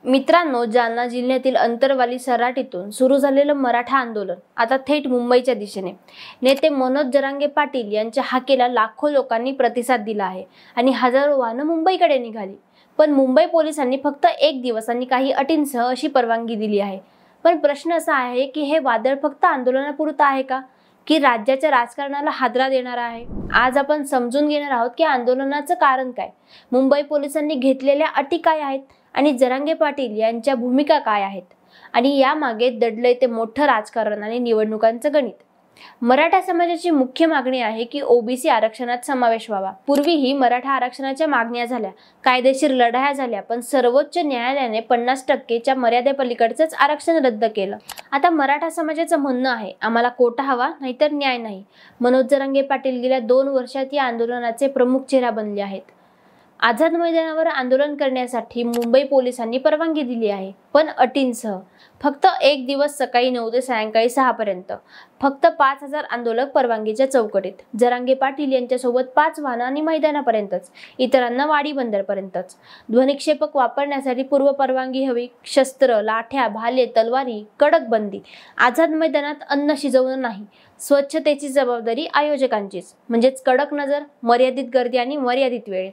मित्रांनो, जालना जिल्ह्यातील अंतरवाली सराटीतून सुरू झालेलं मराठा आंदोलन आता थेट मुंबईच्या दिशेने. नेते मनोज जरांगे पाटील यांच्या हाकेला लाखो लोकांनी प्रतिसाद दिला आहे आणि हजारो वाहनं मुंबईकडे निघाली. पण मुंबई पोलिसांनी फक्त 1 दिवस आणि काही अटींसह अशी परवानगी दिली आहे. पण प्रश्न असा आहे की हे वादळ फक्त आंदोलनापुरतं आहे का, की राज्याच्या राजकारणाला हादरा देणार आहे? आज आपण समजून घेणार आहोत की आंदोलनाचं कारण काय, मुंबई पोलिसांनी घेतलेल्या अटी काय आहेत आणि जरांगे पाटील यांच्या भूमिका काय आहेत, आणि यामागे दडलंय ते मोठं राजकारण आणि निवडणुकांचं गणित. मराठा समाजाची मुख्य मागणी आहे की ओबीसी आरक्षणात समावेश व्हावा. पूर्वीही मराठा आरक्षणाच्या मागण्या झाल्या, कायदेशीर लढाया झाल्या, पण सर्वोच्च न्यायालयाने 50% मर्यादेपलीकडचंच आरक्षण रद्द केलं. आता मराठा समाजाचं म्हणणं आहे, आम्हाला कोटा हवा, नाहीतर न्याय नाही. मनोज जरांगे पाटील गेल्या 2 वर्षात या आंदोलनाचे प्रमुख चेहरा बनले आहेत. आझाद मैदानावर आंदोलन करण्यासाठी मुंबई पोलिसांनी परवानगी दिली आहे, पण अटींसह. फक्त 1 दिवस सकाळी 9 ते सायंकाळी 6 पर्यंत. फक्त 5000 आंदोलक परवानगीच्या चौकटीत. जरांगे पाटील यांच्यासोबत 5 वाहनं आणि मैदानापर्यंतच, इतरांना वाडी बंदरपर्यंतच. ध्वनिक्षेपक वापरण्यासाठी पूर्व परवानगी हवी. शस्त्र, लाठ्या, भाले, तलवारी, कडक बंदी. आझाद मैदानात अन्न शिजवणं नाही. स्वच्छतेची जबाबदारी आयोजकांचीच, म्हणजेच कडक नजर, मर्यादित गर्दी आणि मर्यादित वेळ.